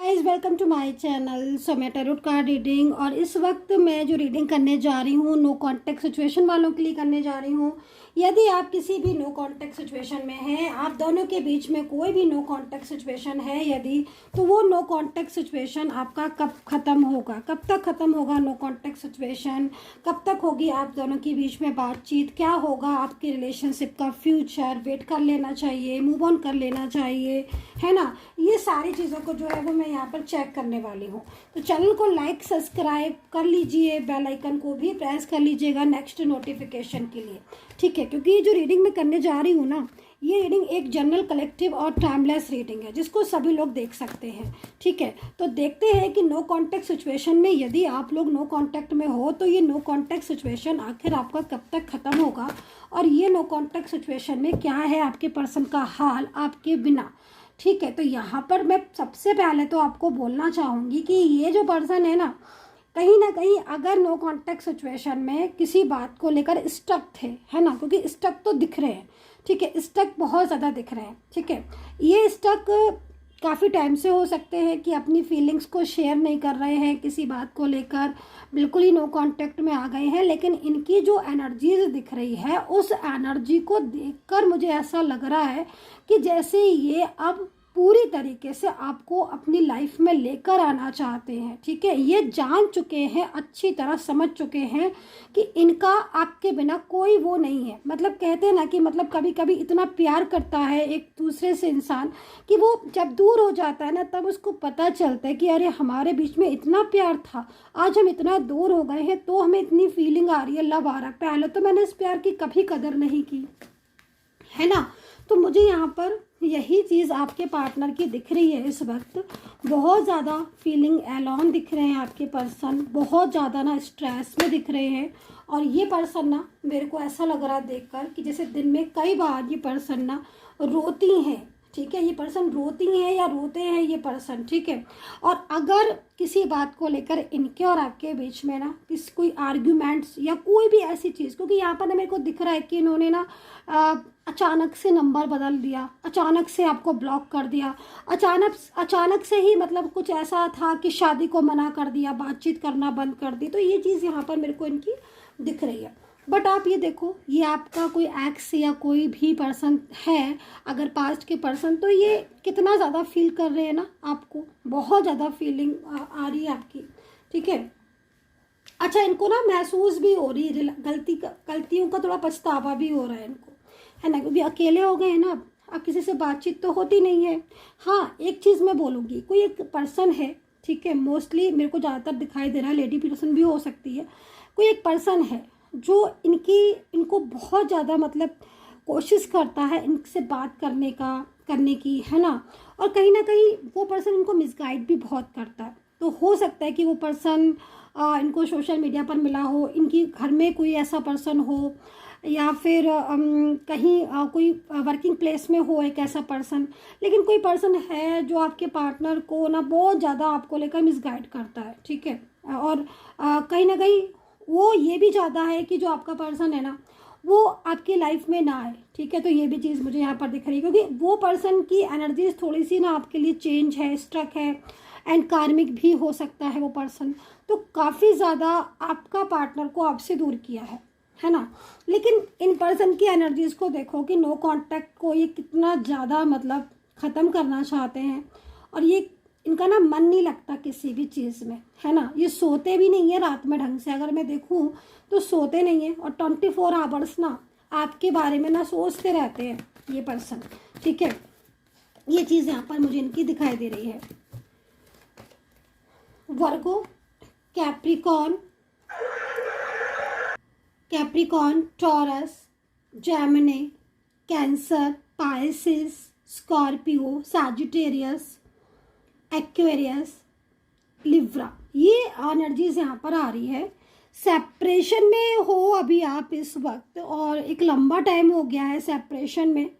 Guys welcome to my channel. So मैं tarot card reading और इस वक्त मैं जो रीडिंग करने जा रही हूँ नो कांटेक्ट सिचुएशन वालों के लिए करने जा रही हूँ। यदि आप किसी भी नो कांटेक्ट सिचुएशन में हैं, आप दोनों के बीच में कोई भी नो कांटेक्ट सिचुएशन है यदि, तो वो नो कांटेक्ट सिचुएशन आपका कब ख़त्म होगा, कब तक ख़त्म होगा नो कांटेक्ट सिचुएशन, कब तक होगी आप दोनों के बीच में बातचीत, क्या होगा आपकी रिलेशनशिप का फ्यूचर, वेट कर लेना चाहिए, मूव ऑन कर लेना चाहिए, है ना। ये सारी चीज़ों को जो है वो मैं यहाँ पर चेक करने वाली हूँ। तो चैनल को लाइक सब्सक्राइब कर लीजिए, बेल आइकन को भी प्रेस कर लीजिएगा नेक्स्ट नोटिफिकेशन के लिए, ठीक है। क्योंकि ये जो रीडिंग मैं करने जा रही हूँ ना, ये रीडिंग एक जनरल कलेक्टिव और टाइमलेस रीडिंग है जिसको सभी लोग देख सकते हैं, ठीक है। तो देखते हैं कि नो कांटेक्ट सिचुएशन में यदि आप लोग नो कांटेक्ट में हो तो ये नो कांटेक्ट सिचुएशन आखिर आपका कब तक ख़त्म होगा, और ये नो कांटेक्ट सिचुएशन में क्या है आपके पर्सन का हाल आपके बिना, ठीक है। तो यहाँ पर मैं सबसे पहले तो आपको बोलना चाहूँगी कि ये जो पर्सन है ना कहीं अगर नो कांटेक्ट सिचुएशन में किसी बात को लेकर स्टक थे, है ना, क्योंकि स्टक तो दिख रहे हैं, ठीक है, स्टक बहुत ज़्यादा दिख रहे हैं, ठीक है। ये स्टक काफ़ी टाइम से हो सकते हैं कि अपनी फीलिंग्स को शेयर नहीं कर रहे हैं, किसी बात को लेकर बिल्कुल ही नो कांटेक्ट में आ गए हैं, लेकिन इनकी जो एनर्जीज दिख रही है उस एनर्जी को देखकर मुझे ऐसा लग रहा है कि जैसे ये अब पूरी तरीके से आपको अपनी लाइफ में लेकर आना चाहते हैं, ठीक है। ये जान चुके हैं, अच्छी तरह समझ चुके हैं कि इनका आपके बिना कोई वो नहीं है। मतलब कहते हैं ना कि मतलब कभी कभी इतना प्यार करता है एक दूसरे से इंसान कि वो जब दूर हो जाता है ना तब उसको पता चलता है कि अरे हमारे बीच में इतना प्यार था, आज हम इतना दूर हो गए हैं तो हमें इतनी फीलिंग आ रही है, लव आ रहा है। पहले तो मैंने इस प्यार की कभी कदर नहीं की, है ना। तो मुझे यहाँ पर यही चीज़ आपके पार्टनर की दिख रही है। इस वक्त बहुत ज़्यादा फीलिंग एलोन दिख रहे हैं आपके पर्सन, बहुत ज़्यादा ना स्ट्रेस में दिख रहे हैं। और ये पर्सन ना मेरे को ऐसा लग रहा है देखकर कि जैसे दिन में कई बार ये पर्सन ना रोती हैं, ठीक है। ये पर्सन रोती हैं या रोते हैं ये पर्सन, ठीक है। और अगर किसी बात को लेकर इनके और आपके बीच में ना कोई आर्ग्यूमेंट्स या कोई भी ऐसी चीज़, क्योंकि यहाँ पर ना मेरे को दिख रहा है कि इन्होंने ना अचानक से नंबर बदल दिया, अचानक से आपको ब्लॉक कर दिया, अचानक से ही मतलब कुछ ऐसा था कि शादी को मना कर दिया, बातचीत करना बंद कर दी। तो ये चीज़ यहाँ पर मेरे को इनकी दिख रही है। बट आप ये देखो, ये आपका कोई एक्स या कोई भी पर्सन है अगर पास्ट के पर्सन, तो ये कितना ज़्यादा फील कर रहे हैं ना, आपको बहुत ज़्यादा फीलिंग आ रही है आपकी, ठीक है। अच्छा, इनको ना महसूस भी हो रही है गलतियों का थोड़ा पछतावा भी हो रहा है इनको, है ना, क्योंकि अकेले हो गए हैं ना अब किसी से बातचीत तो होती नहीं है। हाँ, एक चीज़ मैं बोलूँगी, कोई एक पर्सन है, ठीक है, मोस्टली मेरे को ज़्यादातर दिखाई दे रहा है लेडी पर्सन भी हो सकती है, कोई एक पर्सन है जो इनको बहुत ज़्यादा मतलब कोशिश करता है इनसे बात करने की, है ना। और कहीं ना कहीं वो पर्सन इनको मिसगाइड भी बहुत करता है। तो हो सकता है कि वो पर्सन इनको सोशल मीडिया पर मिला हो, इनकी घर में कोई ऐसा पर्सन हो, या फिर कहीं कोई वर्किंग प्लेस में हो एक ऐसा पर्सन। लेकिन कोई पर्सन है जो आपके पार्टनर को ना बहुत ज़्यादा आपको लेकर मिसगाइड करता है, ठीक है। और कहीं ना कहीं वो ये भी चाहता है कि जो आपका पर्सन है ना वो आपकी लाइफ में ना आए, ठीक है। तो ये भी चीज़ मुझे यहाँ पर दिख रही है, क्योंकि वो पर्सन की एनर्जीज थोड़ी सी ना आपके लिए चेंज है, स्ट्रक है, एंड कार्मिक भी हो सकता है वो पर्सन। तो काफ़ी ज़्यादा आपका पार्टनर को आपसे दूर किया है ना। लेकिन इन पर्सन की एनर्जीज को देखो कि नो कांटेक्ट को ये कितना ज़्यादा मतलब ख़त्म करना चाहते हैं। और ये इनका ना मन नहीं लगता किसी भी चीज़ में, है ना। ये सोते भी नहीं है रात में ढंग से, अगर मैं देखूँ तो सोते नहीं है, और 24 आवर्स ना आपके बारे में ना सोचते रहते हैं ये पर्सन, ठीक है। ये चीज़ यहाँ पर मुझे इनकी दिखाई दे रही है। Virgo, Capricorn, Taurus, Gemini, Cancer, Pisces, Scorpio, Sagittarius, Aquarius, Libra, ये एनर्जीज यहाँ पर आ रही है। सेपरेशन में हो अभी आप इस वक्त, और एक लंबा टाइम हो गया है सेपरेशन में।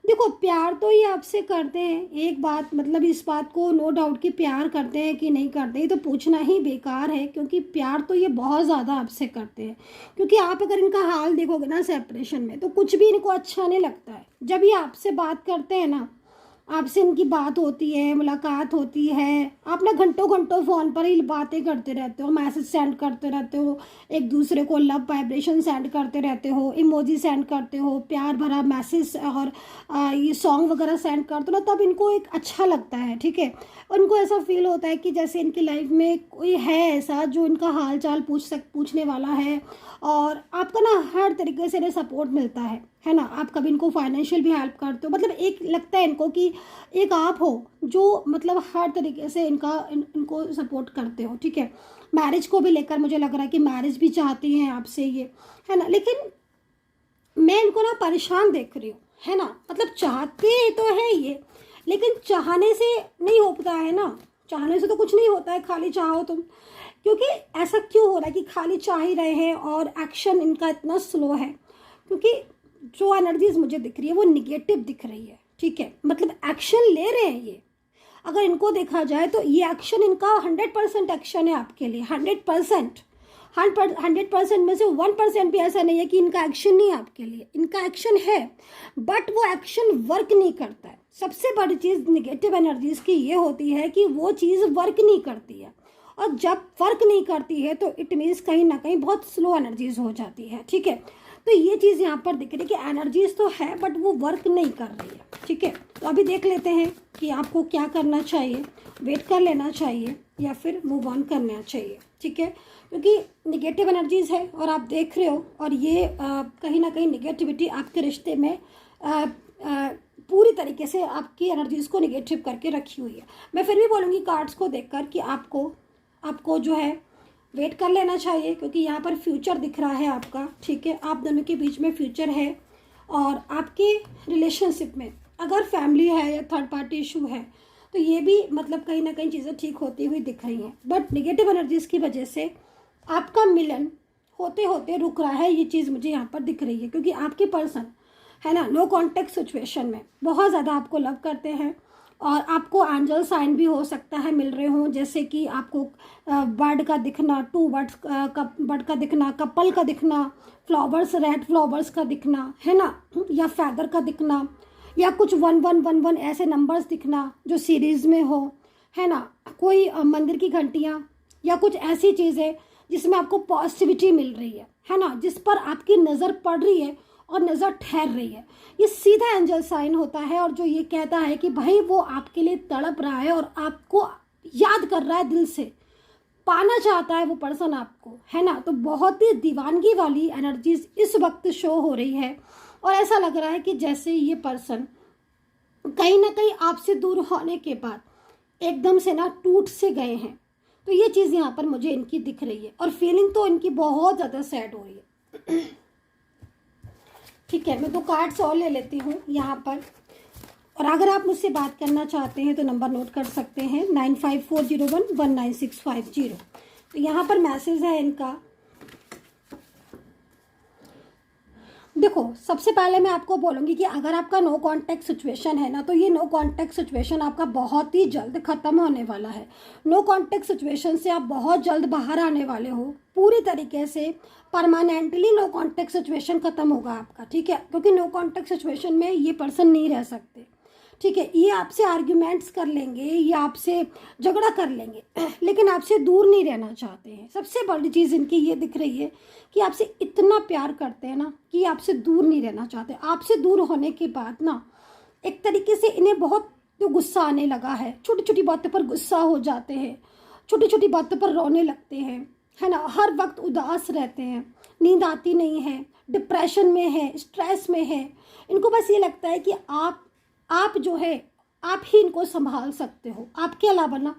देखो, प्यार तो ये आपसे करते हैं, एक बात मतलब इस बात को नो डाउट कि प्यार करते हैं कि नहीं करते, ये तो पूछना ही बेकार है, क्योंकि प्यार तो ये बहुत ज़्यादा आपसे करते हैं। क्योंकि आप अगर इनका हाल देखोगे ना सेपरेशन में, तो कुछ भी इनको अच्छा नहीं लगता है। जब ये आपसे बात करते हैं ना आपसे इनकी बात होती है, मुलाकात होती है, आप ना घंटों घंटों फ़ोन पर ही बातें करते रहते हो, मैसेज सेंड करते रहते हो, एक दूसरे को लव वाइब्रेशन सेंड करते रहते हो, इमोजी सेंड करते हो, प्यार भरा मैसेज और ये सॉन्ग वगैरह सेंड करते हो ना, तब इनको एक अच्छा लगता है, ठीक है। उनको ऐसा फील होता है कि जैसे इनकी लाइफ में कोई है ऐसा जो इनका हाल चाल पूछने वाला है, और आपका ना हर तरीके से इन्हें सपोर्ट मिलता है ना। आप कभी इनको फाइनेंशियल भी हेल्प करते हो, मतलब एक लगता है इनको कि एक आप हो जो मतलब हर तरीके से इनको सपोर्ट करते हो, ठीक है। मैरिज को भी लेकर मुझे लग रहा है कि मैरिज भी चाहती हैं आपसे ये, है ना। लेकिन मैं इनको ना परेशान देख रही हूँ, है ना। मतलब चाहते तो है ये, लेकिन चाहने से नहीं होता है ना, चाहने से तो कुछ नहीं होता है खाली चाहो तुम। क्योंकि ऐसा क्यों हो रहा है कि खाली चाह ही रहे हैं और एक्शन इनका इतना स्लो है? क्योंकि जो एनर्जीज मुझे दिख रही है वो निगेटिव दिख रही है, ठीक है। मतलब एक्शन ले रहे हैं ये, अगर इनको देखा जाए तो ये एक्शन इनका 100% एक्शन है आपके लिए, 100%। 100% में से 1% भी ऐसा नहीं है कि इनका एक्शन नहीं है आपके लिए, इनका एक्शन है, बट वो एक्शन वर्क नहीं करता है। सबसे बड़ी चीज़ निगेटिव एनर्जीज की ये होती है कि वो चीज़ वर्क नहीं करती है, और जब वर्क नहीं करती है तो इट मीन्स कहीं ना कहीं बहुत स्लो एनर्जीज हो जाती है, ठीक है। तो ये चीज़ यहाँ पर दिख रही है कि एनर्जीज तो है बट वो वर्क नहीं कर रही है, ठीक है। तो अभी देख लेते हैं कि आपको क्या करना चाहिए, वेट कर लेना चाहिए या फिर मूव ऑन करना चाहिए, ठीक है। क्योंकि निगेटिव एनर्जीज है और आप देख रहे हो, और ये कहीं ना कहीं निगेटिविटी आपके रिश्ते में पूरी तरीके से आपकी एनर्जीज को निगेटिव करके रखी हुई है। मैं फिर भी बोलूँगी कार्ड्स को देखकर कि आपको जो है वेट कर लेना चाहिए, क्योंकि यहाँ पर फ्यूचर दिख रहा है आपका, ठीक है। आप दोनों के बीच में फ्यूचर है, और आपके रिलेशनशिप में अगर फैमिली है या थर्ड पार्टी इशू है तो ये भी मतलब कहीं ना कहीं चीज़ें ठीक होती हुई दिख रही हैं। बट निगेटिव एनर्जीज़ की वजह से आपका मिलन होते होते रुक रहा है, ये चीज़ मुझे यहाँ पर दिख रही है। क्योंकि आपके पर्सन है ना नो कॉन्टेक्ट सिचुएशन में बहुत ज़्यादा आपको लव करते हैं, और आपको एंजल साइन भी हो सकता है मिल रहे हों, जैसे कि आपको बर्ड का दिखना, 2 बर्ड्स का बर्ड का दिखना, कपल का दिखना, फ्लावर्स, रेड फ्लावर्स का दिखना, है ना, या फैदर का दिखना, या कुछ 1111 ऐसे नंबर्स दिखना जो सीरीज़ में हो, है ना। कोई मंदिर की घंटियाँ या कुछ ऐसी चीज़ें जिसमें आपको पॉजिटिविटी मिल रही है ना, जिस पर आपकी नज़र पड़ रही है और नज़र ठहर रही है, ये सीधा एंजल साइन होता है। और जो ये कहता है कि भाई वो आपके लिए तड़प रहा है और आपको याद कर रहा है, दिल से पाना चाहता है वो पर्सन आपको, है ना। तो बहुत ही दीवानगी वाली एनर्जीज इस वक्त शो हो रही है, और ऐसा लग रहा है कि जैसे ये पर्सन कहीं ना कहीं आपसे दूर होने के बाद एकदम से ना टूट से गए हैं। तो ये चीज़ यहाँ पर मुझे इनकी दिख रही है, और फीलिंग तो इनकी बहुत ज़्यादा सैड हो रही है। ठीक है, मैं 2 कार्ड्स और ले लेती हूँ यहाँ पर। और अगर आप मुझसे बात करना चाहते हैं तो नंबर नोट कर सकते हैं 9540119650। तो यहाँ पर मैसेज है इनका। देखो, सबसे पहले मैं आपको बोलूँगी कि अगर आपका नो कांटेक्ट सिचुएशन है ना, तो ये नो कांटेक्ट सिचुएशन आपका बहुत ही जल्द ख़त्म होने वाला है। नो कांटेक्ट सिचुएशन से आप बहुत जल्द बाहर आने वाले हो, पूरी तरीके से परमानेंटली नो कांटेक्ट सिचुएशन ख़त्म होगा आपका, ठीक है। क्योंकि नो कांटेक्ट सिचुएशन में ये पर्सन नहीं रह सकते, ठीक है। ये आपसे आर्ग्यूमेंट्स कर लेंगे या आपसे झगड़ा कर लेंगे, लेकिन आपसे दूर नहीं रहना चाहते हैं। सबसे बड़ी चीज़ इनकी ये दिख रही है कि आपसे इतना प्यार करते हैं ना कि आपसे दूर नहीं रहना चाहते। आपसे दूर होने के बाद ना एक तरीके से इन्हें बहुत गुस्सा आने लगा है, छोटी छोटी बातों पर गुस्सा हो जाते हैं, छोटी छोटी बातों पर रोने लगते हैं, है ना। हर वक्त उदास रहते हैं, नींद आती नहीं है, डिप्रेशन में है, स्ट्रेस में है। इनको बस ये लगता है कि आप जो है आप ही इनको संभाल सकते हो, आपके अलावा ना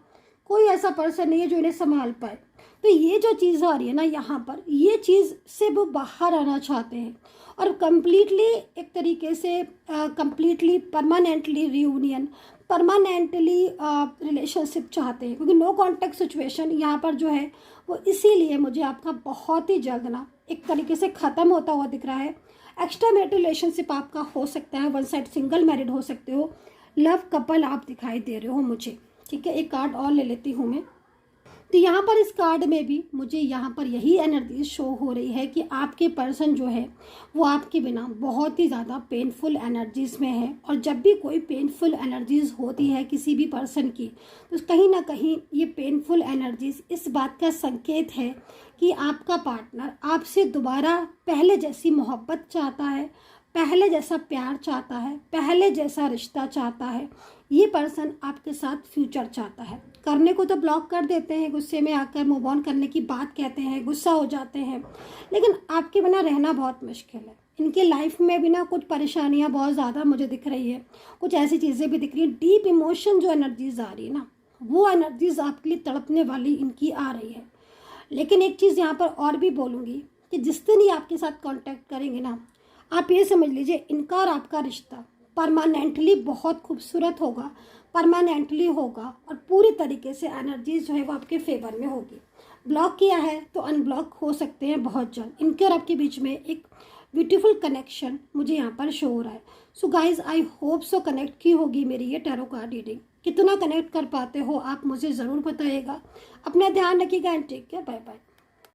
कोई ऐसा पर्सन नहीं है जो इन्हें संभाल पाए। तो ये जो चीज़ आ रही है ना यहाँ पर, ये चीज़ से वो बाहर आना चाहते हैं, और कम्प्लीटली एक तरीके से completely permanently reunion, permanently relationship चाहते हैं। क्योंकि नो कॉन्टेक्ट सिचुएशन यहाँ पर जो है वो इसीलिए मुझे आपका बहुत ही जल्द ना एक तरीके से ख़त्म होता हुआ दिख रहा है। एक्स्ट्रा मैरिटल रिलेशनशिप आपका हो सकता है, 1 साइड सिंगल मैरिड हो सकते हो, लव कपल आप दिखाई दे रहे हो मुझे, ठीक है। एक कार्ड और ले लेती हूँ मैं। तो यहाँ पर इस कार्ड में भी मुझे यहाँ पर यही एनर्जी शो हो रही है कि आपके पर्सन जो है वो आपके बिना बहुत ही ज़्यादा पेनफुल एनर्जीज़ में है। और जब भी कोई पेनफुल एनर्जीज़ होती है किसी भी पर्सन की, तो कहीं ना कहीं ये पेनफुल एनर्जीज़ इस बात का संकेत है कि आपका पार्टनर आपसे दोबारा पहले जैसी मोहब्बत चाहता है, पहले जैसा प्यार चाहता है, पहले जैसा रिश्ता चाहता है। ये पर्सन आपके साथ फ्यूचर चाहता है। करने को तो ब्लॉक कर देते हैं, गुस्से में आकर मूव ऑन करने की बात कहते हैं, गुस्सा हो जाते हैं, लेकिन आपके बिना रहना बहुत मुश्किल है। इनकी लाइफ में भी ना कुछ परेशानियां बहुत ज़्यादा मुझे दिख रही है, कुछ ऐसी चीज़ें भी दिख रही है। डीप इमोशन जो एनर्जीज आ रही है ना, वो एनर्जीज आपके लिए तड़पने वाली इनकी आ रही है। लेकिन एक चीज़ यहाँ पर और भी बोलूँगी कि जिस दिन ये आपके साथ कॉन्टैक्ट करेंगे ना, आप ये समझ लीजिए इनका और आपका रिश्ता परमानेंटली बहुत खूबसूरत होगा, परमानेंटली होगा और पूरी तरीके से एनर्जी जो है वो आपके फेवर में होगी। ब्लॉक किया है तो अनब्लॉक हो सकते हैं बहुत जल्द। इनके और आपके बीच में एक ब्यूटीफुल कनेक्शन मुझे यहाँ पर शो हो रहा है। So guys I hope so connect की होगी मेरी ये टैरो कार्ड रीडिंग। कितना कनेक्ट कर पाते हो आप मुझे ज़रूर बताइएगा। अपना ध्यान रखिएगा and take care, bye bye.